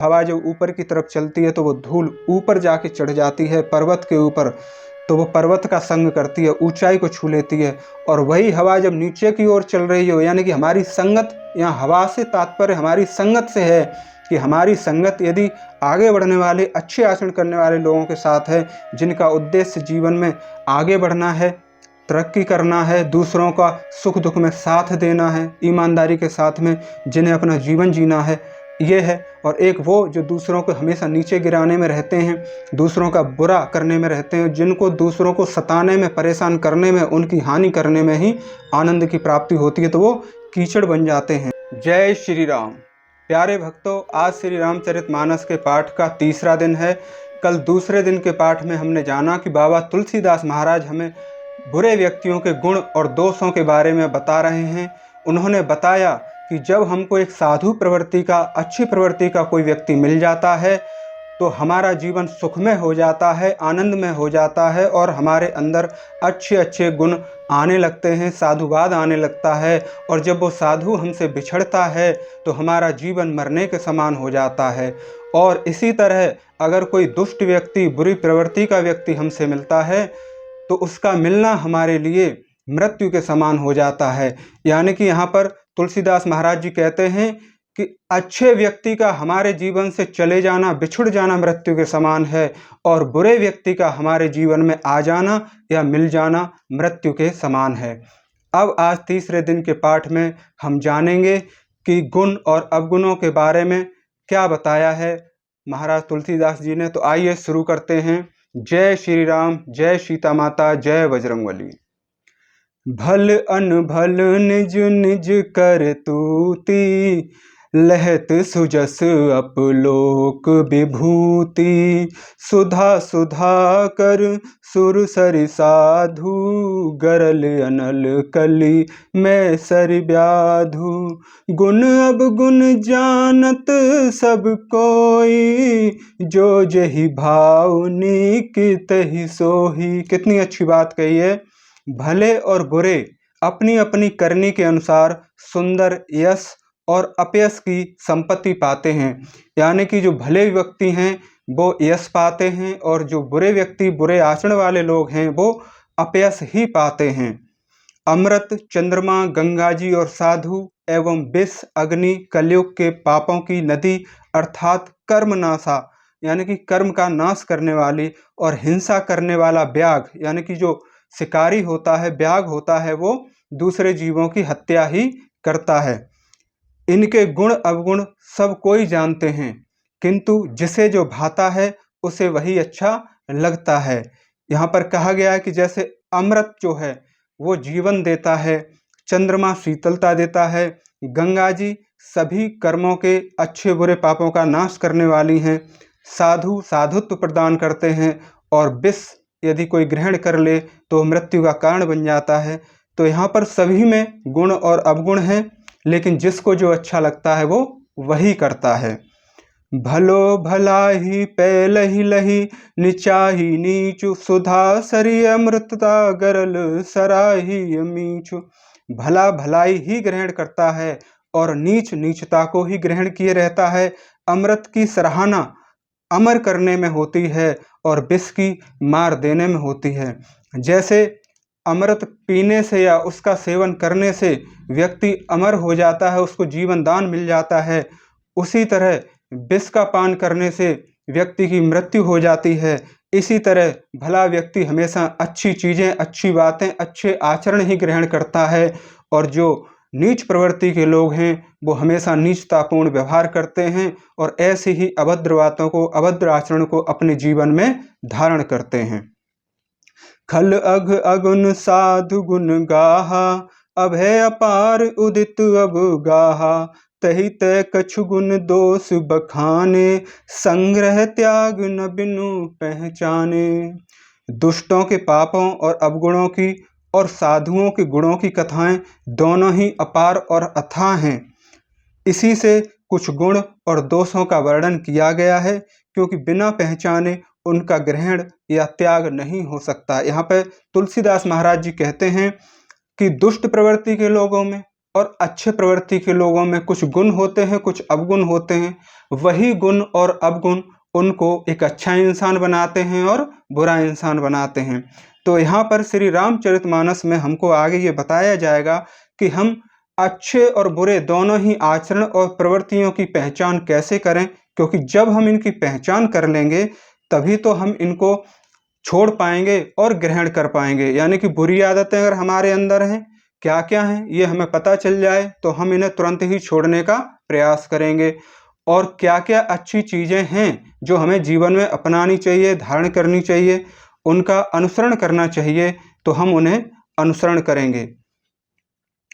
हवा जब ऊपर की तरफ चलती है तो वो धूल ऊपर जाके चढ़ जाती है पर्वत के ऊपर, तो वो पर्वत का संग करती है, ऊंचाई को छू लेती है। और वही हवा जब नीचे की ओर चल रही हो, यानी कि हमारी संगत, यहाँ हवा से तात्पर्य हमारी संगत से है कि हमारी संगत यदि आगे बढ़ने वाले, अच्छे आचरण करने वाले लोगों के साथ है, जिनका उद्देश्य जीवन में आगे बढ़ना है, तरक्की करना है, दूसरों का सुख दुख में साथ देना है, ईमानदारी के साथ में जिन्हें अपना जीवन जीना है, ये है। और एक वो जो दूसरों को हमेशा नीचे गिराने में रहते हैं, दूसरों का बुरा करने में रहते हैं, जिनको दूसरों को सताने में, परेशान करने में, उनकी हानि करने में ही आनंद की प्राप्ति होती है, तो वो कीचड़ बन जाते हैं। जय श्री राम। प्यारे भक्तों, आज श्री रामचरितमानस के पाठ का तीसरा दिन है। कल दूसरे दिन के पाठ में हमने जाना कि बाबा तुलसीदास महाराज हमें बुरे व्यक्तियों के गुण और दोषों के बारे में बता रहे हैं। उन्होंने बताया कि जब हमको एक साधु प्रवृत्ति का, अच्छी प्रवृत्ति का कोई व्यक्ति मिल जाता है तो हमारा जीवन सुखमय हो जाता है, आनंदमय हो जाता है और हमारे अंदर अच्छे अच्छे गुण आने लगते हैं, साधुवाद आने लगता है। और जब वो साधु हमसे बिछड़ता है तो हमारा जीवन मरने के समान हो जाता है। और इसी तरह अगर कोई दुष्ट व्यक्ति, बुरी प्रवृत्ति का व्यक्ति हमसे मिलता है तो उसका मिलना हमारे लिए मृत्यु के समान हो जाता है। यानी कि यहाँ पर तुलसीदास महाराज जी कहते हैं कि अच्छे व्यक्ति का हमारे जीवन से चले जाना, बिछुड़ जाना मृत्यु के समान है, और बुरे व्यक्ति का हमारे जीवन में आ जाना या मिल जाना मृत्यु के समान है। अब आज तीसरे दिन के पाठ में हम जानेंगे कि गुण और अवगुणों के बारे में क्या बताया है महाराज तुलसीदास जी ने। तो आइए शुरू करते हैं। जय श्री राम, जय सीता माता, जय बजरंगबली। भल अनभल निज निज कर तूती, लहत सुजस अपलोक विभूति। सुधा सुधा कर सुर सरि साधु, गरल अनल कली मैं सरि व्याधु। गुण अब गुण जानत सब कोई, जो जही भाव नीक तही सोही। कितनी अच्छी बात कही है। भले और बुरे अपनी अपनी करनी के अनुसार सुंदर यश और अपयश की संपत्ति पाते हैं। यानी कि जो भले व्यक्ति हैं वो यश पाते हैं, और जो बुरे व्यक्ति, बुरे आचरण वाले लोग हैं, वो अपयश ही पाते हैं। अमृत, चंद्रमा, गंगा जी और साधु एवं विष, अग्नि, कलयुग के पापों की नदी अर्थात कर्मनाशा, यानी कि कर्म का नाश करने वाली, और हिंसा करने वाला व्याघ, यानी कि जो शिकारी होता है, व्याघ होता है, वो दूसरे जीवों की हत्या ही करता है। इनके गुण अवगुण सब कोई जानते हैं, किंतु जिसे जो भाता है उसे वही अच्छा लगता है। यहाँ पर कहा गया है कि जैसे अमृत जो है वो जीवन देता है, चंद्रमा शीतलता देता है, गंगा जी सभी कर्मों के, अच्छे बुरे पापों का नाश करने वाली हैं, साधु साधुत्व प्रदान करते हैं, और विष यदि कोई ग्रहण कर ले तो मृत्यु का कारण बन जाता है। तो यहाँ पर सभी में गुण और अवगुण हैं, लेकिन जिसको जो अच्छा लगता है वो वही करता है। भलो भला ही पैल ही लही, नीचा ही नीचु। सुधा सरी अमृतता, गरल सराही मीचु। भला भलाई ही ग्रहण करता है और नीच नीचता को ही ग्रहण किए रहता है। अमृत की सराहना अमर करने में होती है और विष की मार देने में होती है। जैसे अमृत पीने से या उसका सेवन करने से व्यक्ति अमर हो जाता है, उसको जीवन दान मिल जाता है, उसी तरह विष का पान करने से व्यक्ति की मृत्यु हो जाती है। इसी तरह भला व्यक्ति हमेशा अच्छी चीज़ें, अच्छी बातें, अच्छे आचरण ही ग्रहण करता है, और जो नीच प्रवृत्ति के लोग हैं वो हमेशा नीचतापूर्ण व्यवहार करते हैं और ऐसी ही अभद्र बातों को, अभद्र आचरण को अपने जीवन में धारण करते हैं। खल अघ अगुन साधु गुण गाहा, अभय अपार उदित अब गाहा। तही तय कछु गुण दोष बखाने, संग्रह त्याग न बिनु पहचाने। दुष्टों के पापों और अवगुणों की और साधुओं के गुणों की कथाएं दोनों ही अपार और अथाह हैं। इसी से कुछ गुण और दोषों का वर्णन किया गया है, क्योंकि बिना पहचाने उनका ग्रहण या त्याग नहीं हो सकता। यहाँ पर तुलसीदास महाराज जी कहते हैं कि दुष्ट प्रवृत्ति के लोगों में और अच्छे प्रवृत्ति के लोगों में कुछ गुण होते हैं, कुछ अवगुण होते हैं। वही गुण और अवगुण उनको एक अच्छा इंसान बनाते हैं और बुरा इंसान बनाते हैं। तो यहाँ पर श्री रामचरितमानस में हमको आगे ये बताया जाएगा कि हम अच्छे और बुरे दोनों ही आचरण और प्रवृत्तियों की पहचान कैसे करें, क्योंकि जब हम इनकी पहचान कर लेंगे तभी तो हम इनको छोड़ पाएंगे और ग्रहण कर पाएंगे। यानी कि बुरी आदतें अगर हमारे अंदर हैं, क्या क्या हैं ये हमें पता चल जाए तो हम इन्हें तुरंत ही छोड़ने का प्रयास करेंगे। और क्या क्या अच्छी चीज़ें हैं जो हमें जीवन में अपनानी चाहिए, धारण करनी चाहिए, उनका अनुसरण करना चाहिए, तो हम उन्हें अनुसरण करेंगे।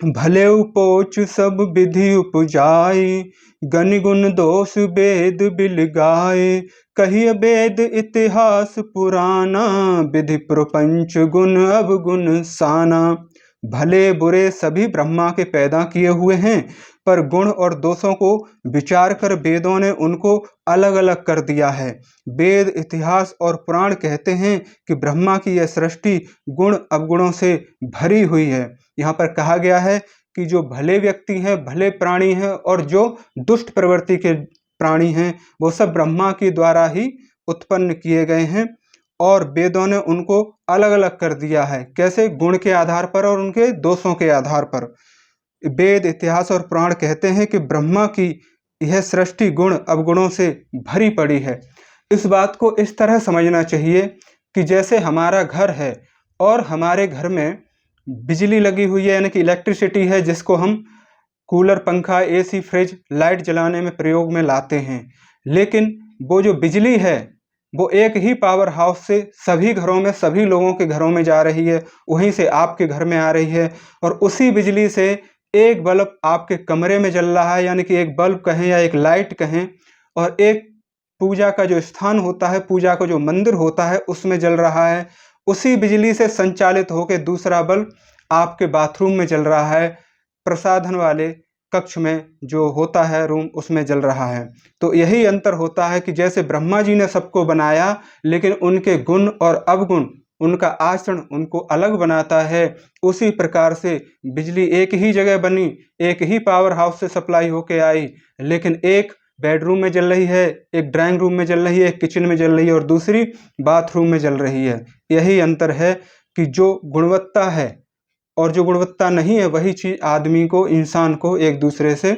भले उपोच सब विधि उपजाई, गनि गुण दोष वेद बिल गाए। कहिय वेद इतिहास पुराना, विधि प्रपंच गुण अवगुण साना। भले बुरे सभी ब्रह्मा के पैदा किए हुए हैं, पर गुण और दोषों को विचार कर वेदों ने उनको अलग अलग कर दिया है। वेद, इतिहास और पुराण कहते हैं कि ब्रह्मा की यह सृष्टि गुण अवगुणों से भरी हुई है। यहाँ पर कहा गया है कि जो भले व्यक्ति हैं, भले प्राणी हैं, और जो दुष्ट प्रवृत्ति के प्राणी हैं, वो सब ब्रह्मा के द्वारा ही उत्पन्न किए गए हैं। और वेदों ने उनको अलग अलग कर दिया है। कैसे? गुण के आधार पर और उनके दोषों के आधार पर। वेद, इतिहास और पुराण कहते हैं कि ब्रह्मा की यह सृष्टि गुण अवगुणों से भरी पड़ी है। इस बात को इस तरह समझना चाहिए कि जैसे हमारा घर है और हमारे घर में बिजली लगी हुई है, यानी कि इलेक्ट्रिसिटी है, जिसको हम कूलर, पंखा, एसी, फ्रिज, लाइट जलाने में प्रयोग में लाते हैं। लेकिन वो जो बिजली है वो एक ही पावर हाउस से सभी घरों में, सभी लोगों के घरों में जा रही है, वहीं से आपके घर में आ रही है। और उसी बिजली से एक बल्ब आपके कमरे में जल रहा है, यानी कि एक बल्ब कहें या एक लाइट कहें, और एक पूजा का जो स्थान होता है, पूजा का जो मंदिर होता है, उसमें जल रहा है। उसी बिजली से संचालित होकर दूसरा बल्ब आपके बाथरूम में जल रहा है, प्रसाधन वाले कक्ष में जो होता है रूम, उसमें जल रहा है। तो यही अंतर होता है कि जैसे ब्रह्मा जी ने सबको बनाया, लेकिन उनके गुण और अवगुण, उनका आचरण उनको अलग बनाता है। उसी प्रकार से बिजली एक ही जगह बनी, एक ही पावर हाउस से सप्लाई होके आई, लेकिन एक बेडरूम में जल रही है, एक ड्राइंग रूम में जल रही है, एक किचन में जल रही है और दूसरी बाथरूम में जल रही है। यही अंतर है कि जो गुणवत्ता है और जो गुणवत्ता नहीं है, वही चीज़ आदमी को, इंसान को एक दूसरे से,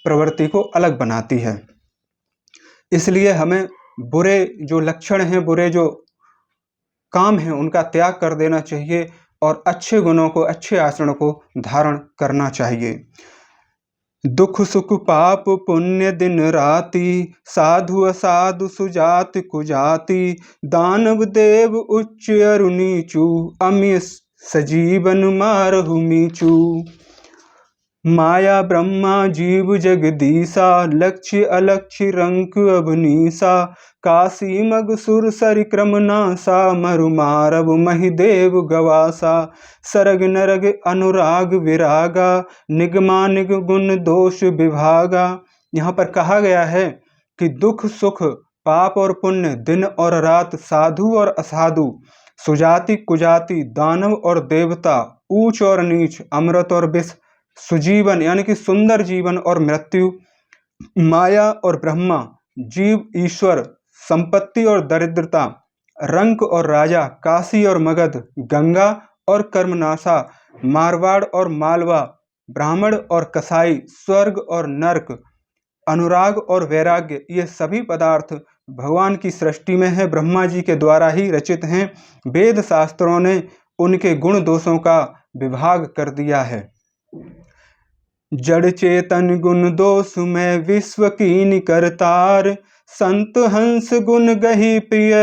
प्रवृत्ति को अलग बनाती है। इसलिए हमें बुरे जो लक्षण हैं, बुरे जो काम हैं, उनका त्याग कर देना चाहिए और अच्छे गुणों को, अच्छे आचरण को धारण करना चाहिए। दुख सुख पाप पुण्य दिन राति, साधु असाधु सुजाति कुजाति। दानव देव उच्च अरु नीचु, अमिय सजीवन मारहु मीचु। माया ब्रह्मा जीव जगदीसा, लक्ष्य अलक्ष्य रंक अभनीसा। काशी मग सुर सरिक्रम नासा, मरु मारव महिदेव गवासा। सरग नरग अनुराग विरागा, निगमानिग गुण दोष विभागा। यहाँ पर कहा गया है कि दुख सुख, पाप और पुण्य, दिन और रात, साधु और असाधु, सुजाति कुजाति, दानव और देवता, ऊंच और नीच, अमृत और विष, सुजीवन यानी कि सुंदर जीवन और मृत्यु, माया और ब्रह्मा, जीव ईश्वर, संपत्ति और दरिद्रता, रंक और राजा, काशी और मगध, गंगा और कर्मनाशा, मारवाड़ और मालवा, ब्राह्मण और कसाई, स्वर्ग और नरक, अनुराग और वैराग्य, ये सभी पदार्थ भगवान की सृष्टि में है, ब्रह्मा जी के द्वारा ही रचित हैं। वेद शास्त्रों ने उनके गुण दोषों का विभाग कर दिया है। जड़ चेतन गुण दोष में विश्व कीन करतार, संत हंस गुण गही प्रिय,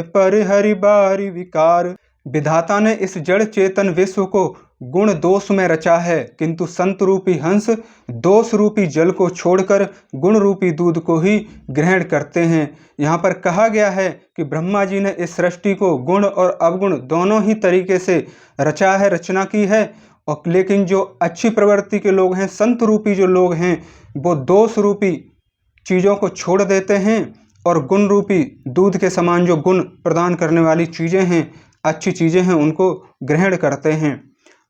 पर हरि बारी विकार। विधाता ने इस जड़ चेतन विश्व को गुण दोष में रचा है, किंतु संत रूपी हंस दोष रूपी जल को छोड़कर गुण रूपी दूध को ही ग्रहण करते हैं। यहाँ पर कहा गया है कि ब्रह्मा जी ने इस सृष्टि को गुण और अवगुण दोनों ही तरीके से रचा है, रचना की है। और लेकिन जो अच्छी प्रवृत्ति के लोग हैं, संत रूपी जो लोग हैं, वो दोष रूपी चीज़ों को छोड़ देते हैं और गुण रूपी दूध के समान जो गुण प्रदान करने वाली चीज़ें हैं, अच्छी चीज़ें हैं, उनको ग्रहण करते हैं।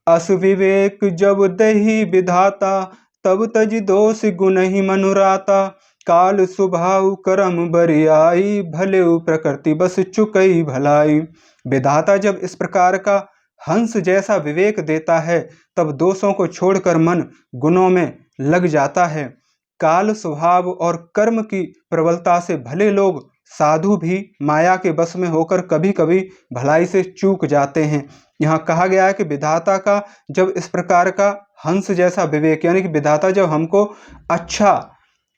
अस विवेक जब दही विधाता, तब तज दोष गुण ही मनुराता। काल स्वभाव कर्म बरियाई, भले प्रकृति बस चुकई भलाई। विधाता जब इस प्रकार का हंस जैसा विवेक देता है, तब दोषों को छोड़कर मन गुणों में लग जाता है। काल स्वभाव और कर्म की प्रबलता से भले लोग साधु भी माया के बस में होकर कभी कभी भलाई से चूक जाते हैं। यहाँ कहा गया है कि विधाता का जब इस प्रकार का हंस जैसा विवेक, यानी कि विधाता जब हमको अच्छा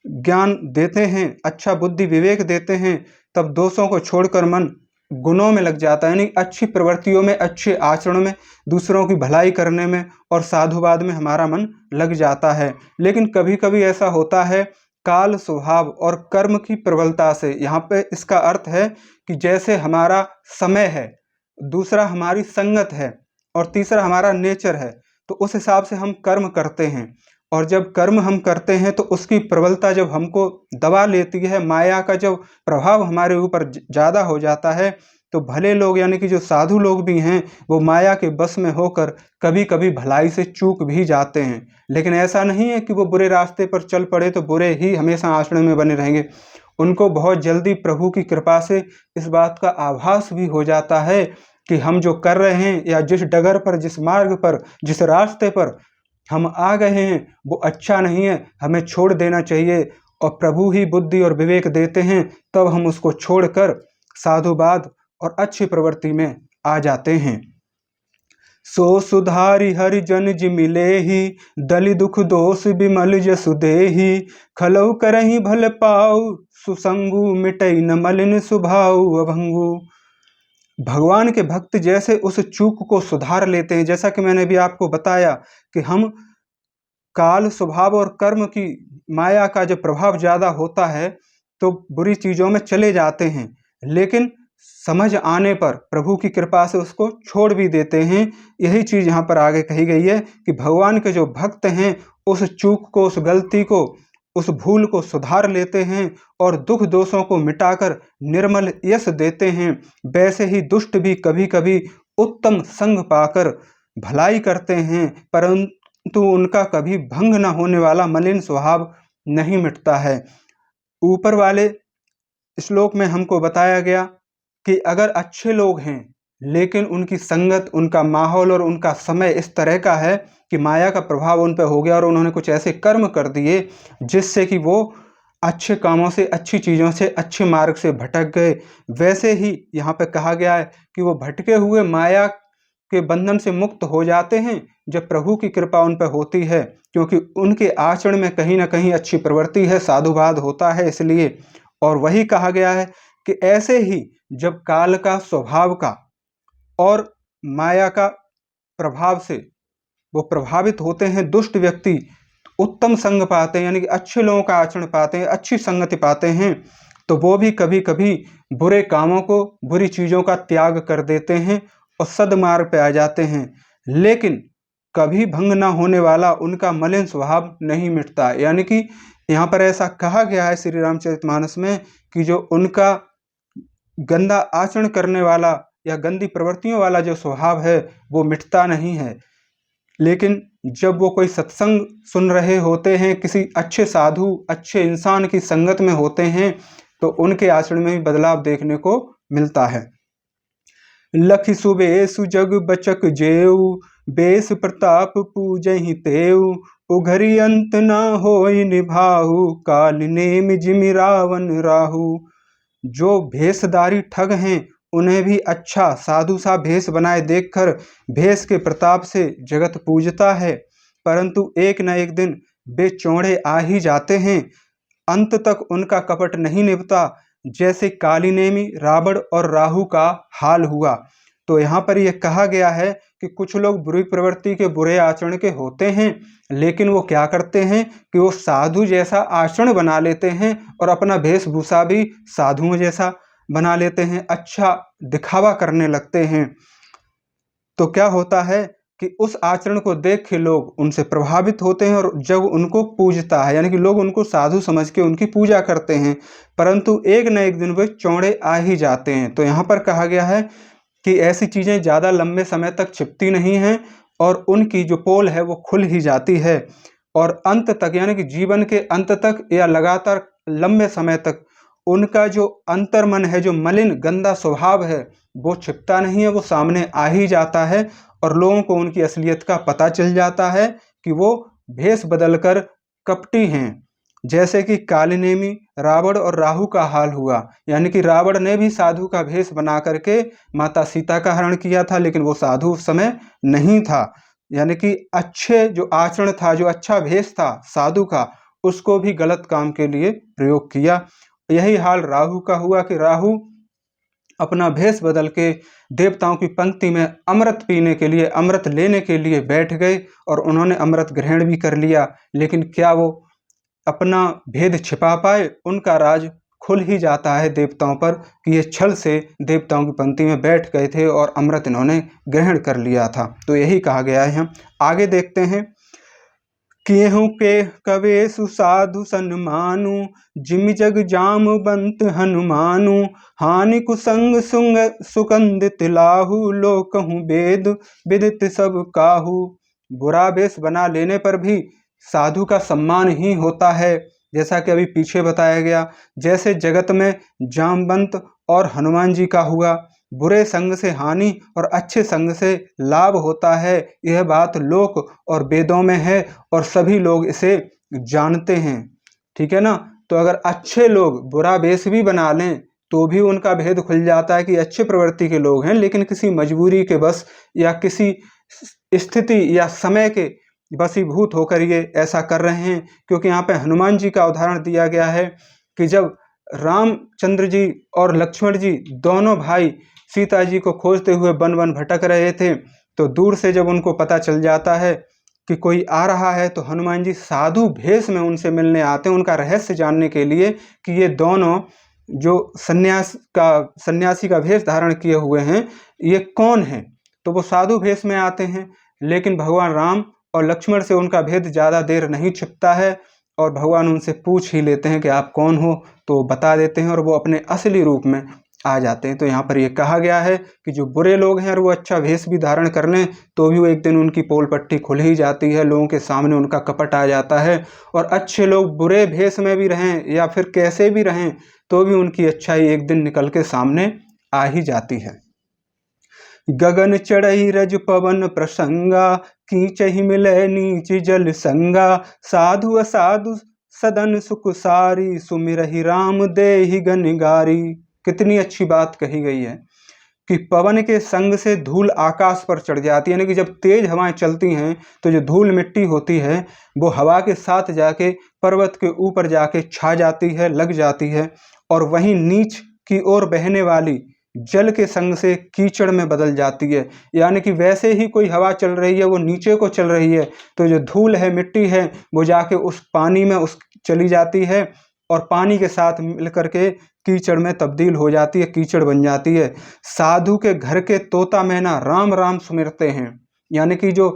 ज्ञान देते हैं, अच्छा बुद्धि विवेक देते हैं, तब दोषों को छोड़कर मन गुणों में लग जाता है, यानी अच्छी प्रवृत्तियों में, अच्छे आचरण में, दूसरों की भलाई करने में और साधुवाद में हमारा मन लग जाता है। लेकिन कभी कभी ऐसा होता है काल स्वभाव और कर्म की प्रबलता से। यहाँ पे इसका अर्थ है कि जैसे हमारा समय है, दूसरा हमारी संगत है और तीसरा हमारा नेचर है, तो उस हिसाब से हम कर्म करते हैं। और जब कर्म हम करते हैं तो उसकी प्रबलता जब हमको दबा लेती है, माया का जब प्रभाव हमारे ऊपर ज़्यादा हो जाता है, तो भले लोग यानी कि जो साधु लोग भी हैं, वो माया के बस में होकर कभी कभी भलाई से चूक भी जाते हैं। लेकिन ऐसा नहीं है कि वो बुरे रास्ते पर चल पड़े तो बुरे ही हमेशा आचरण में बने रहेंगे। उनको बहुत जल्दी प्रभु की कृपा से इस बात का आभास भी हो जाता है कि हम जो कर रहे हैं या जिस डगर पर, जिस मार्ग पर, जिस रास्ते पर हम आ गए हैं वो अच्छा नहीं है, हमें छोड़ देना चाहिए। और प्रभु ही बुद्धि और विवेक देते हैं, तब हम उसको छोड़कर साधुवाद और अच्छी प्रवृत्ति में आ जाते हैं। सो सुधारी हरि जन जि मिले ही, दलि दुख दोष बिमल जसु देहि। खलउ करहि भल पाऊ, सुसंगु मिटई न मलिन स्वभाव अभंगु। भगवान के भक्त जैसे उस चूक को सुधार लेते हैं, जैसा कि मैंने भी आपको बताया कि हम काल स्वभाव और कर्म की माया का जब प्रभाव ज्यादा होता है तो बुरी चीजों में चले जाते हैं, लेकिन समझ आने पर प्रभु की कृपा से उसको छोड़ भी देते हैं। यही चीज यहाँ पर आगे कही गई है कि भगवान के जो भक्त हैं उस चूक को, उस गलती को, उस भूल को सुधार लेते हैं और दुख दोषों को मिटाकर निर्मल यश देते हैं। वैसे ही दुष्ट भी कभी कभी उत्तम संग पाकर भलाई करते हैं, परंतु उनका कभी भंग न होने वाला मलिन स्वभाव नहीं मिटता है। ऊपर वाले श्लोक में हमको बताया गया कि अगर अच्छे लोग हैं लेकिन उनकी संगत, उनका माहौल और उनका समय इस तरह का है कि माया का प्रभाव उन पर हो गया और उन्होंने कुछ ऐसे कर्म कर दिए जिससे कि वो अच्छे कामों से, अच्छी चीज़ों से, अच्छे मार्ग से भटक गए, वैसे ही यहाँ पे कहा गया है कि वो भटके हुए माया के बंधन से मुक्त हो जाते हैं जब प्रभु की कृपा उन पर होती है, क्योंकि उनके आचरण में कहीं ना कहीं अच्छी प्रवृत्ति है, साधुवाद होता है इसलिए। और वही कहा गया है कि ऐसे ही जब काल का, स्वभाव का और माया का प्रभाव से वो प्रभावित होते हैं दुष्ट व्यक्ति, उत्तम संग पाते हैं, यानी कि अच्छे लोगों का आचरण पाते हैं, अच्छी संगति पाते हैं, तो वो भी कभी कभी बुरे कामों को, बुरी चीज़ों का त्याग कर देते हैं और सदमार्ग पे आ जाते हैं। लेकिन कभी भंग ना होने वाला उनका मलिन स्वभाव नहीं मिटता। यानी कि यहाँ पर ऐसा कहा गया है श्री रामचरितमानस में कि जो उनका गंदा आचरण करने वाला या गंदी प्रवृत्तियों वाला जो स्वभाव है वो मिटता नहीं है, लेकिन जब वो कोई सत्संग सुन रहे होते हैं, किसी अच्छे साधु, अच्छे इंसान की संगत में होते हैं, तो उनके आचरण में भी बदलाव देखने को मिलता है। लखि सुबेसु जग बचक जेऊ, बेस प्रताप पूजहि तेऊ। उघरी अंत न होई निभाहु, काल नेमि जिमि रावण राहु। जो भेषधारी ठग हैं उन्हें भी अच्छा साधु सा भेष बनाए देखकर भेष के प्रताप से जगत पूजता है, परंतु एक न एक दिन वे चौड़े आ ही जाते हैं। अंत तक उनका कपट नहीं निभता, जैसे कालिनेमी, रावण और राहु का हाल हुआ। तो यहाँ पर यह कहा गया है कि कुछ लोग बुरी प्रवृत्ति के, बुरे आचरण के होते हैं, लेकिन वो क्या करते हैं कि वो साधु जैसा आचरण बना लेते हैं और अपना वेशभूषा भी साधुओं जैसा बना लेते हैं, अच्छा दिखावा करने लगते हैं। तो क्या होता है कि उस आचरण को देख के लोग उनसे प्रभावित होते हैं और जब उनको पूजता है, यानी कि लोग उनको साधु समझ के उनकी पूजा करते हैं, परंतु एक न एक दिन वे चौड़े आ ही जाते हैं। तो यहाँ पर कहा गया है कि ऐसी चीज़ें ज़्यादा लंबे समय तक छिपती नहीं हैं और उनकी जो पोल है वो खुल ही जाती है और अंत तक यानी कि जीवन के अंत तक या लगातार लंबे समय तक उनका जो अंतर्मन है, जो मलिन गंदा स्वभाव है, वो छिपता नहीं है, वो सामने आ ही जाता है और लोगों को उनकी असलियत का पता चल जाता है कि वो भेष बदलकर कपटी हैं। जैसे कि कालनेमी रावण और राहु का हाल हुआ, यानी कि रावण ने भी साधु का भेष बना करके माता सीता का हरण किया था, लेकिन वो साधु उस समय नहीं था। यानी कि अच्छे जो आचरण था, जो अच्छा भेष था साधु का, उसको भी गलत काम के लिए प्रयोग किया। यही हाल राहु का हुआ कि राहु अपना भेष बदल के देवताओं की पंक्ति में अमृत पीने के लिए, अमृत लेने के लिए बैठ गए और उन्होंने अमृत ग्रहण भी कर लिया। लेकिन क्या वो अपना भेद छिपा पाए? उनका राज खुल ही जाता है देवताओं पर कि ये छल से देवताओं की पंक्ति में बैठ गए थे और अमृत इन्होंने ग्रहण कर लिया था। तो यही कहा गया है। हम आगे देखते हैं। केहू के कवेसु साधु सन्मानु, जिमि जग जाम बंत हनुमानु, हानि कुसंग सुंग सुकंदित लाहु, लोकहु वेद विदित सब काहू। बुरा वेश बना लेने पर भी साधु का सम्मान ही होता है, जैसा कि अभी पीछे बताया गया। जैसे जगत में जामवंत और हनुमान जी का हुआ, बुरे संग से हानि और अच्छे संग से लाभ होता है, यह बात लोक और वेदों में है और सभी लोग इसे जानते हैं। ठीक है ना। तो अगर अच्छे लोग बुरा वेश भी बना लें तो भी उनका भेद खुल जाता है कि अच्छे प्रवृत्ति के लोग हैं, लेकिन किसी मजबूरी के बस या किसी स्थिति या समय के वशीभूत होकर ये ऐसा कर रहे हैं। क्योंकि यहाँ पे हनुमान जी का उदाहरण दिया गया है कि जब रामचंद्र जी और लक्ष्मण जी दोनों भाई सीता जी को खोजते हुए वन वन भटक रहे थे, तो दूर से जब उनको पता चल जाता है कि कोई आ रहा है, तो हनुमान जी साधु भेष में उनसे मिलने आते हैं, उनका रहस्य जानने के लिए कि ये दोनों जो सन्यासी का भेष धारण किए हुए हैं, ये कौन है। तो वो साधु भेष में आते हैं, लेकिन भगवान राम और लक्ष्मण से उनका भेद ज़्यादा देर नहीं छिपता है और भगवान उनसे पूछ ही लेते हैं कि आप कौन हो, तो बता देते हैं और वो अपने असली रूप में आ जाते हैं। तो यहाँ पर ये कहा गया है कि जो बुरे लोग हैं और वो अच्छा भेष भी धारण कर लें तो भी वो एक दिन उनकी पोल पट्टी खुल ही जाती है, लोगों के सामने उनका कपट आ जाता है। और अच्छे लोग बुरे भेष में भी रहें या फिर कैसे भी रहें तो भी उनकी अच्छाई एक दिन निकल के सामने आ ही जाती है। गगन चढ़ई रज पवन प्रसंगा, कीचहि मिलै नीच जल संगा, साधु असाधु सदन सुख सारी, सुमिरहि राम देहि गनगारी। कितनी अच्छी बात कही गई है कि पवन के संग से धूल आकाश पर चढ़ जाती है, यानी कि जब तेज हवाएं चलती हैं तो जो धूल मिट्टी होती है वो हवा के साथ जाके पर्वत के ऊपर जाके छा जाती है, लग जाती है। और वहीं नीच की ओर बहने वाली जल के संग से कीचड़ में बदल जाती है, यानी कि वैसे ही कोई हवा चल रही है वो नीचे को चल रही है, तो जो धूल है, मिट्टी है, वो जाके उस पानी में उस चली जाती है और पानी के साथ मिलकर के कीचड़ में तब्दील हो जाती है, कीचड़ बन जाती है। साधु के घर के तोता मैना राम राम सुमिरते हैं, यानी कि जो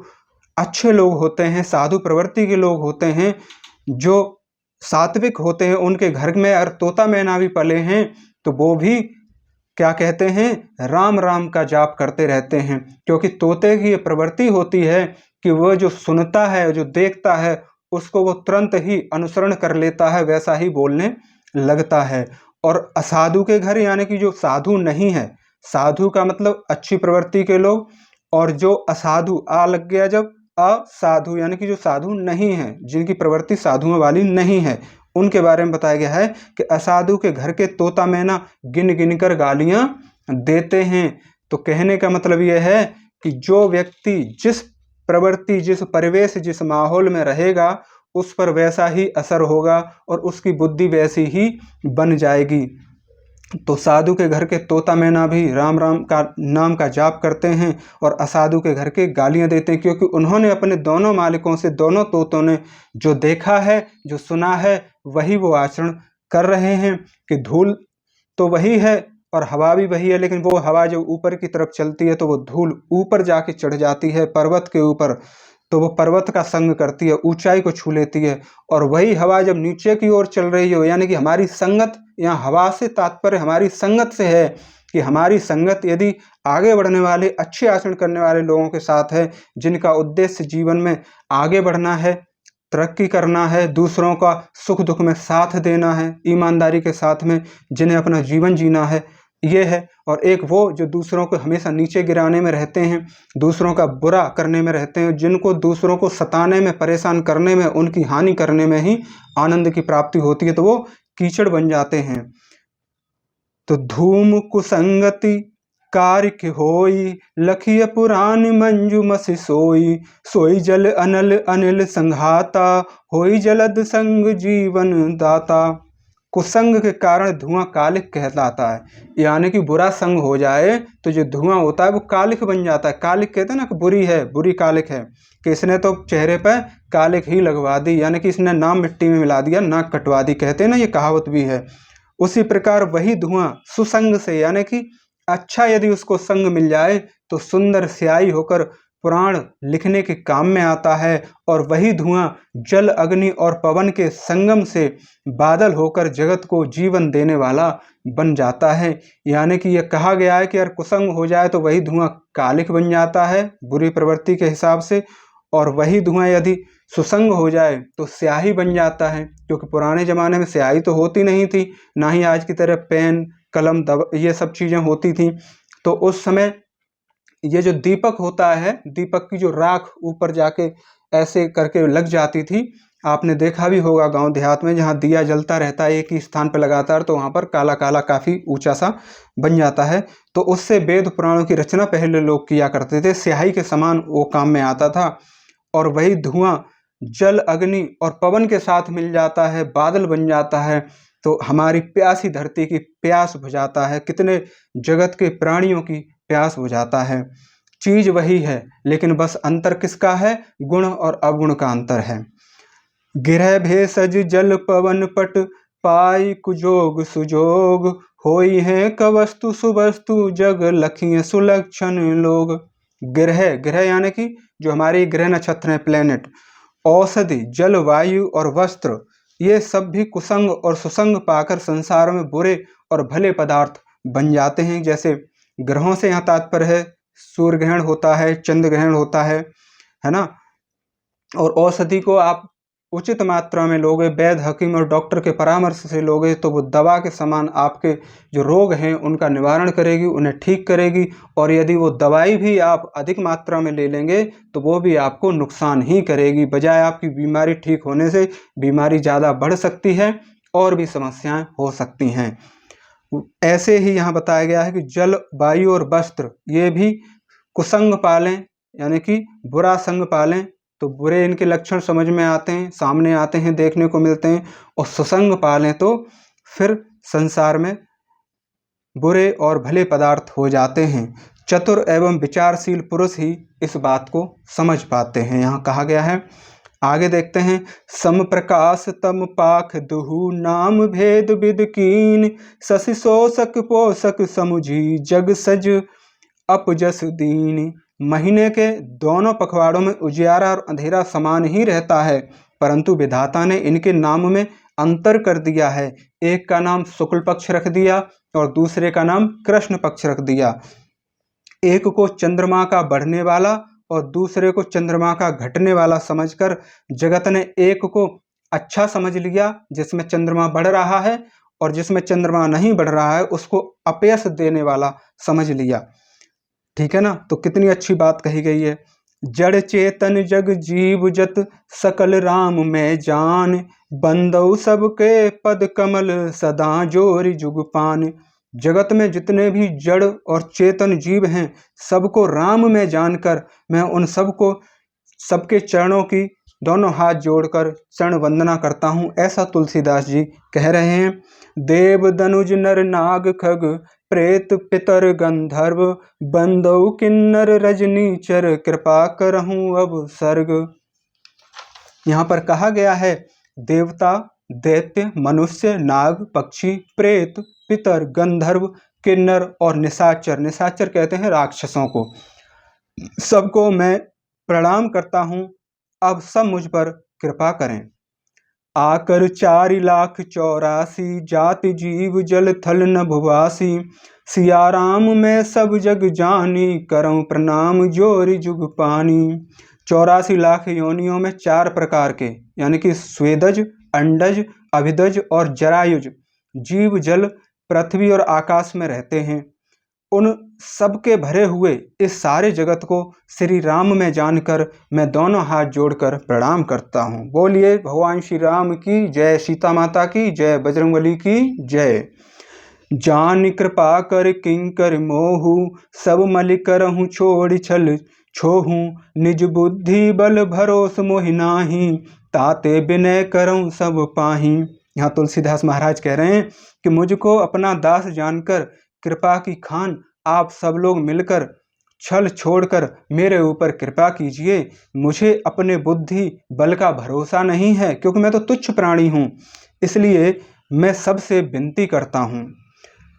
अच्छे लोग होते हैं, साधु प्रवृत्ति के लोग होते हैं, जो सात्विक होते हैं, उनके घर में अगर तोता मैना भी पले हैं तो वो भी क्या कहते हैं, राम राम का जाप करते रहते हैं। क्योंकि तोते की ये प्रवृत्ति होती है कि वह जो सुनता है, जो देखता है, उसको वो तुरंत ही अनुसरण कर लेता है, वैसा ही बोलने लगता है। और असाधु के घर यानी कि जो साधु नहीं है, साधु का मतलब अच्छी प्रवृत्ति के लोग, और जो असाधु आ लग गया जब, असाधु यानी कि जो साधु नहीं है, जिनकी प्रवृत्ति साधुओं वाली नहीं है, उनके बारे में बताया गया है कि असाधु के घर के तोता मैना गिन गिन कर गालियां देते हैं। तो कहने का मतलब यह है कि जो व्यक्ति जिस प्रवृत्ति, जिस परिवेश, जिस माहौल में रहेगा उस पर वैसा ही असर होगा और उसकी बुद्धि वैसी ही बन जाएगी। तो साधु के घर के तोता मैना भी राम राम का नाम का जाप करते हैं और असाधु के घर के गालियां देते हैं, क्योंकि उन्होंने अपने दोनों मालिकों से, दोनों तोतों ने जो देखा है, जो सुना है, वही वो आचरण कर रहे हैं। कि धूल तो वही है और हवा भी वही है, लेकिन वो हवा जो ऊपर की तरफ चलती है तो वो धूल ऊपर जाके चढ़ जाती है पर्वत के ऊपर, तो वो पर्वत का संग करती है, ऊंचाई को छू लेती है। और वही हवा जब नीचे की ओर चल रही हो, यानी कि हमारी संगत, यहाँ हवा से तात्पर्य हमारी संगत से है, कि हमारी संगत यदि आगे बढ़ने वाले, अच्छे आचरण करने वाले लोगों के साथ है, जिनका उद्देश्य जीवन में आगे बढ़ना है, तरक्की करना है, दूसरों का सुख दुख में साथ देना है, ईमानदारी के साथ में जिन्हें अपना जीवन जीना है, ये है। और एक वो जो दूसरों को हमेशा नीचे गिराने में रहते हैं, दूसरों का बुरा करने में रहते हैं, जिनको दूसरों को सताने में, परेशान करने में, उनकी हानि करने में ही आनंद की प्राप्ति होती है, तो वो कीचड़ बन जाते हैं। तो धूम कुसंगति कारिक होई, लखिय पुराण मंजू मसि सोई, सोई जल अनल अनिल संघाता, होई जलद संग जीवन दाता। कुसंग के कारण धुआं कालिक कहलाता है, यानी कि बुरा संग हो जाए तो जो धुआं होता है वो कालिक बन जाता है। कालिक कहते हैं ना कि बुरी है, बुरी कालिक है, कि इसने तो चेहरे पर कालिक ही लगवा दी, यानी कि इसने नाम मिट्टी में मिला दिया, नाक कटवा दी, कहते हैं ना, ये कहावत भी है। उसी प्रकार वही धुआं सुसंग से, यानी कि अच्छा यदि उसको संग मिल जाए तो सुंदर स्याही होकर पुराण लिखने के काम में आता है। और वही धुआं जल, अग्नि और पवन के संगम से बादल होकर जगत को जीवन देने वाला बन जाता है। यानी कि यह कहा गया है कि अगर कुसंग हो जाए तो वही धुआं कालिक बन जाता है बुरी प्रवृत्ति के हिसाब से, और वही धुआं यदि सुसंग हो जाए तो स्याही बन जाता है, क्योंकि पुराने ज़माने में स्याही तो होती नहीं थी, ना ही आज की तरह पेन, कलम, ये सब चीज़ें होती थी। तो उस समय ये जो दीपक होता है, दीपक की जो राख ऊपर जाके ऐसे करके लग जाती थी, आपने देखा भी होगा गांव देहात में, जहाँ दिया जलता रहता है एक ही स्थान पर लगातार, तो वहाँ पर काला काला काफ़ी ऊंचा सा बन जाता है। तो उससे वेद पुराणों की रचना पहले लोग किया करते थे, स्याही के समान वो काम में आता था। और वही धुआं जल, अग्नि और पवन के साथ मिल जाता है, बादल बन जाता है, तो हमारी प्यासी धरती की प्यास बुझाता है, कितने जगत के प्राणियों की प्यास बुझाता है। चीज वही है, लेकिन बस अंतर किसका है? गुण और अवगुण का अंतर है। गिरह भेषज जल पवन पट, पाई कुजोग सुजोग, होई है कवस्तु सुवस्तु, जग लखिय सुलक्षण लोग। ग्रह, ग्रह यानी कि जो हमारे ग्रह नक्षत्र हैं, प्लेनेट, औषधि, जल, वायु और वस्त्र, ये सब भी कुसंग और सुसंग पाकर संसार में बुरे और भले पदार्थ बन जाते हैं। जैसे ग्रहों से यहाँ तात्पर्य है सूर्य ग्रहण होता है, चंद्र ग्रहण होता है ना। और औषधि को आप उचित मात्रा में लोगे, वैद्य, हकीम और डॉक्टर के परामर्श से लोगे, तो वो दवा के समान आपके जो रोग हैं उनका निवारण करेगी, उन्हें ठीक करेगी। और यदि वो दवाई भी आप अधिक मात्रा में ले लेंगे तो वो भी आपको नुकसान ही करेगी, बजाय आपकी बीमारी ठीक होने से बीमारी ज़्यादा बढ़ सकती है और भी समस्याएं हो सकती हैं। ऐसे ही यहाँ बताया गया है कि जल, वायु और वस्त्र ये भी कुसंग पालें, यानी कि बुरा संग पालें तो बुरे इनके लक्षण समझ में आते हैं, सामने आते हैं, देखने को मिलते हैं। और सुसंग पालें तो फिर संसार में बुरे और भले पदार्थ हो जाते हैं। चतुर एवं विचारशील पुरुष ही इस बात को समझ पाते हैं, यहाँ कहा गया है। आगे देखते हैं। सम प्रकाश तम पाख दुहु, नाम भेद विद कीन, शशि शोषक पोषक समुझी, जग सज अपजस दीन। महीने के दोनों पखवाड़ों में उजियारा और अंधेरा समान ही रहता है, परंतु विधाता ने इनके नाम में अंतर कर दिया है। एक का नाम शुक्ल पक्ष रख दिया और दूसरे का नाम कृष्ण पक्ष रख दिया। एक को चंद्रमा का बढ़ने वाला और दूसरे को चंद्रमा का घटने वाला समझकर जगत ने एक को अच्छा समझ लिया जिसमें चंद्रमा बढ़ रहा है, और जिसमें चंद्रमा नहीं बढ़ रहा है उसको अपयश देने वाला समझ लिया। ठीक है ना। तो कितनी अच्छी बात कही गई है। जड़ चेतन जग जीव जत, सकल राम में जान, बंदौ सबके पद कमल, सदा जोरि जुग पान। जगत में जितने भी जड़ और चेतन जीव हैं सबको राम में जानकर मैं उन सबको, सबके चरणों की दोनों हाथ जोड़कर चरण वंदना करता हूँ, ऐसा तुलसीदास जी कह रहे हैं। देव दनुज नर नाग खग, प्रेत पितर गंधर्व, बंदौ किन्नर रजनीचर, कृपा करहूँ अब सर्ग। यहाँ पर कहा गया है देवता, दैत्य, मनुष्य, नाग, पक्षी, प्रेत, पितर, गंधर्व, किन्नर और निशाचर, निशाचर कहते हैं राक्षसों को, सबको मैं प्रणाम करता हूँ, अब सब मुझ पर कृपा करें। आकर 4,84,000 जाति जीव जल थल न भुवासी, सिया राम मैं सब जग जानी, करऊं प्रणाम जोरि जुग पानी। 84 लाख योनियों में 4 प्रकार के यानी कि स्वेदज, अंडज, अभिदज और जरायुज जीव जल, पृथ्वी और आकाश में रहते हैं। उन सबके भरे हुए इस सारे जगत को श्री राम में जानकर मैं दोनों हाथ जोड़कर प्रणाम करता हूँ। बोलिए भगवान श्री राम की जय, सीता माता की जय, बजरंगबली की जय। जान कृपा कर किंकर मोहू, सब मलि करहूँ छोड़ छल छोहू। निज बुद्धि बल भरोस मोहि नाही, ताते विनय करऊँ सब पाही। यहाँ तुलसीदास महाराज कह रहे हैं कि मुझको अपना दास जानकर कृपा की खान आप सब लोग मिलकर छल छोड़कर मेरे ऊपर कृपा कीजिए। मुझे अपने बुद्धि बल का भरोसा नहीं है, क्योंकि मैं तो तुच्छ प्राणी हूँ। इसलिए मैं सबसे विनती करता हूँ।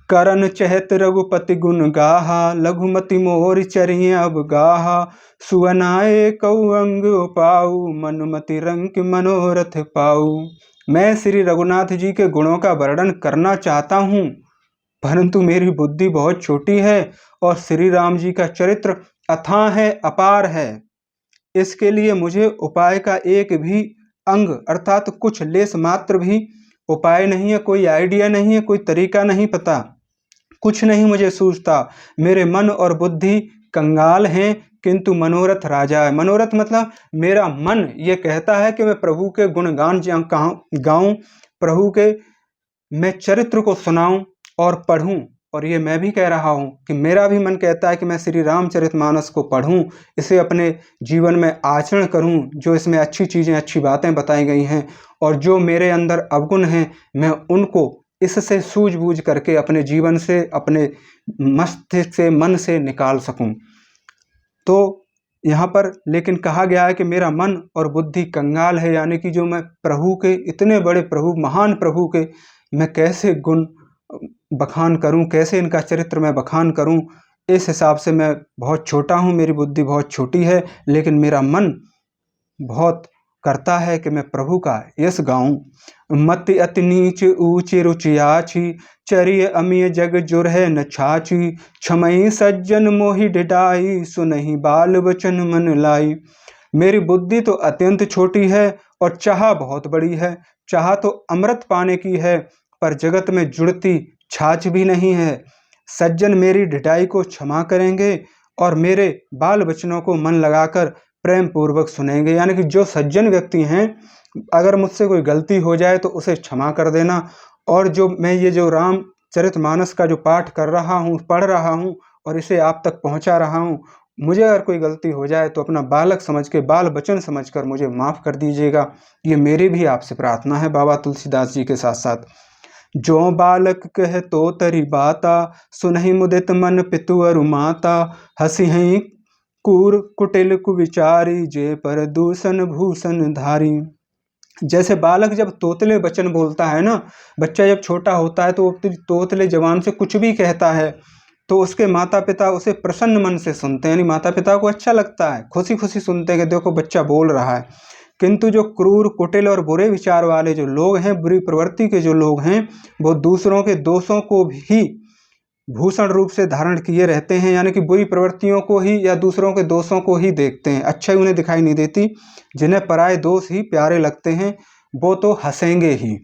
करन चहत रघुपति गुण गाहा, लघुमति मोर चरिय अब गाहा। सुअनाए कऊ अंग पाऊ, मनुमति रंक मनोरथ पाऊ। मैं श्री रघुनाथ जी के गुणों का वर्णन करना चाहता हूँ, परंतु मेरी बुद्धि बहुत छोटी है और श्री राम जी का चरित्र अथाह है, अपार है। इसके लिए मुझे उपाय का एक भी अंग अर्थात कुछ लेस मात्र भी उपाय नहीं है, कोई आइडिया नहीं है, कोई तरीका नहीं पता, कुछ नहीं मुझे सूझता। मेरे मन और बुद्धि कंगाल हैं, किंतु मनोरथ राजा है। मनोरथ मतलब मेरा मन ये कहता है कि मैं प्रभु के गुणगान गाऊं, प्रभु के मैं चरित्र को सुनाऊं और पढ़ूं। और ये मैं भी कह रहा हूं कि मेरा भी मन कहता है कि मैं श्री रामचरितमानस को पढ़ूं, इसे अपने जीवन में आचरण करूं, जो इसमें अच्छी चीज़ें, अच्छी बातें बताई गई हैं, और जो मेरे अंदर अवगुण हैं मैं उनको इससे सूझबूझ करके अपने जीवन से, अपने मस्तिष्क से, मन से निकाल सकूं। तो यहाँ पर लेकिन कहा गया है कि मेरा मन और बुद्धि कंगाल है, यानी कि जो मैं प्रभु के, इतने बड़े प्रभु, महान प्रभु के मैं कैसे गुण बखान करूं, कैसे इनका चरित्र मैं बखान करूं। इस हिसाब से मैं बहुत छोटा हूं, मेरी बुद्धि बहुत छोटी है, लेकिन मेरा मन बहुत करता है कि मैं प्रभु का यश गाऊं। मति अति नीच ऊंची रुचियाची, चरिय अमिय जग जुर है न छाची। क्षमई सज्जन मोहि डिडाई, सुनहि बाल वचन मन लाई। मेरी बुद्धि तो अत्यंत छोटी है और चाह बहुत बड़ी है। चाह तो अमृत पाने की है, पर जगत में जुड़ती छाछ भी नहीं है। सज्जन मेरी ढिठाई को क्षमा करेंगे और मेरे बाल वचनों को मन लगाकर प्रेम पूर्वक सुनेंगे। यानी कि जो सज्जन व्यक्ति हैं, अगर मुझसे कोई गलती हो जाए तो उसे क्षमा कर देना। और जो मैं ये जो रामचरितमानस का जो पाठ कर रहा हूँ, पढ़ रहा हूँ और इसे आप तक पहुँचा रहा हूँ, मुझे अगर कोई गलती हो जाए तो अपना बालक समझ के, बाल बचन समझ कर मुझे माफ़ कर दीजिएगा। ये मेरी भी आपसे प्रार्थना है बाबा तुलसीदास जी के साथ साथ। जो बालक कह तो तरी बाता, सुनहि मुदित मन पितु अरु माता। हसी हई कूर कुटिल कुविचारी, जे पर दूषण भूषण धारी। जैसे बालक जब तोतले वचन बोलता है ना, बच्चा जब छोटा होता है तो वो तोतले जवान से कुछ भी कहता है तो उसके माता पिता उसे प्रसन्न मन से सुनते हैं, यानी माता पिता को अच्छा लगता है, खुशी खुशी सुनते हैं कि देखो बच्चा बोल रहा है। किंतु जो क्रूर कुटिल और बुरे विचार वाले जो लोग हैं, बुरी प्रवृत्ति के जो लोग हैं, वो दूसरों के दोषों को भी भूषण रूप से धारण किए रहते हैं, यानी कि बुरी प्रवृत्तियों को ही या दूसरों के दोषों को ही देखते हैं, अच्छाई उन्हें दिखाई नहीं देती। जिन्हें पराये दोष ही प्यारे लगते हैं वो तो हंसेंगे ही।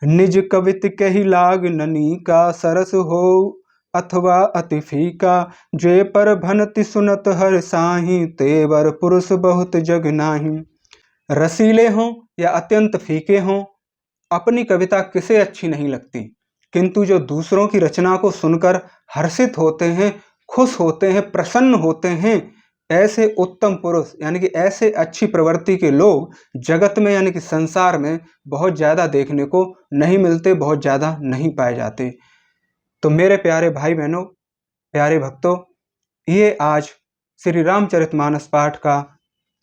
निज कवित कही लाग ननी का, सरस हो अथवा अति फीका। जे पर भनति सुनत हर साही, तेवर पुरुष बहुत जग नाही। रसीले हों या अत्यंत फीके हों, अपनी कविता किसे अच्छी नहीं लगती, किंतु जो दूसरों की रचना को सुनकर हर्षित होते हैं, खुश होते हैं, प्रसन्न होते हैं, ऐसे उत्तम पुरुष यानी कि ऐसे अच्छी प्रवृत्ति के लोग जगत में यानी कि संसार में बहुत ज़्यादा देखने को नहीं मिलते, बहुत ज़्यादा नहीं पाए जाते। तो मेरे प्यारे भाई बहनों, प्यारे भक्तों, ये आज श्री रामचरितमानस पाठ का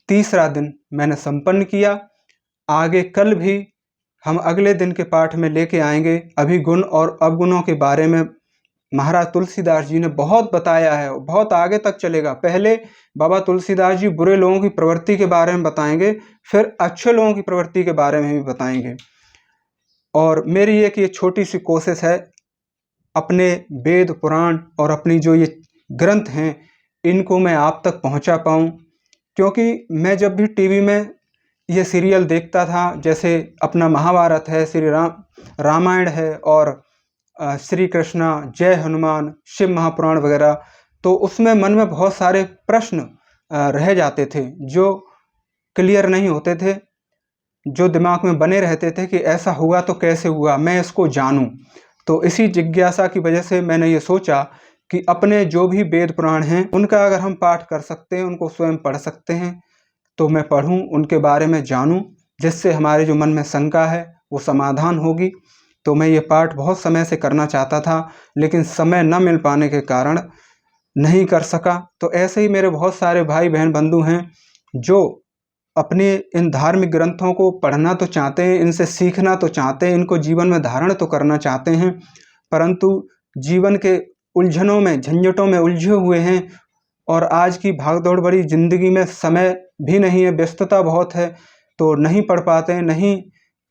तीसरा दिन मैंने संपन्न किया। आगे कल भी हम अगले दिन के पाठ में लेके आएंगे। अभी गुण और अवगुणों के बारे में महाराज तुलसीदास जी ने बहुत बताया है, बहुत आगे तक चलेगा। पहले बाबा तुलसीदास जी बुरे लोगों की प्रवृत्ति के बारे में बताएंगे, फिर अच्छे लोगों की प्रवृत्ति के बारे में भी बताएंगे। और मेरी एक ये छोटी सी कोशिश है अपने वेद पुराण और अपनी जो ये ग्रंथ हैं इनको मैं आप तक पहुंचा पाऊं। क्योंकि मैं जब भी टीवी में ये सीरियल देखता था, जैसे अपना महाभारत है, रामायण है और श्री कृष्णा, जय हनुमान, शिव महापुराण वगैरह, तो उसमें मन में बहुत सारे प्रश्न रह जाते थे जो क्लियर नहीं होते थे, जो दिमाग में बने रहते थे कि ऐसा हुआ तो कैसे हुआ, मैं इसको जानूं। तो इसी जिज्ञासा की वजह से मैंने ये सोचा कि अपने जो भी वेद पुराण हैं उनका अगर हम पाठ कर सकते हैं, उनको स्वयं पढ़ सकते हैं, तो मैं पढूं, उनके बारे में जानूं, जिससे हमारे जो मन में शंका है वो समाधान होगी। तो मैं ये पाठ बहुत समय से करना चाहता था, लेकिन समय न मिल पाने के कारण नहीं कर सका। तो ऐसे ही मेरे बहुत सारे भाई बहन बंधु हैं जो अपने इन धार्मिक ग्रंथों को पढ़ना तो चाहते हैं, इनसे सीखना तो चाहते हैं, इनको जीवन में धारण तो करना चाहते हैं, परंतु जीवन के उलझनों में, झंझटों में उलझे हुए हैं और आज की भागदौड़ भरी जिंदगी में समय भी नहीं है, व्यस्तता बहुत है, तो नहीं पढ़ पाते हैं, नहीं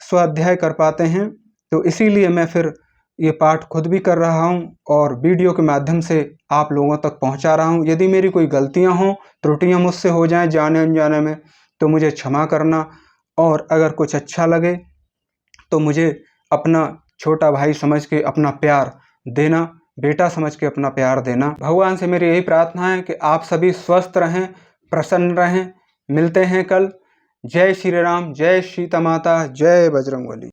स्वाध्याय कर पाते हैं। तो इसीलिए मैं फिर ये पाठ खुद भी कर रहा हूँ और वीडियो के माध्यम से आप लोगों तक पहुँचा रहा हूँ। यदि मेरी कोई गलतियाँ हों, त्रुटियाँ मुझसे हो जाएं जाने अनजाने में, तो मुझे क्षमा करना। और अगर कुछ अच्छा लगे तो मुझे अपना छोटा भाई समझ के अपना प्यार देना, बेटा समझ के अपना प्यार देना। भगवान से मेरी यही प्रार्थना है कि आप सभी स्वस्थ रहें, प्रसन्न रहें। मिलते हैं कल। जय श्री राम, जय सीता माता, जय बजरंगबली।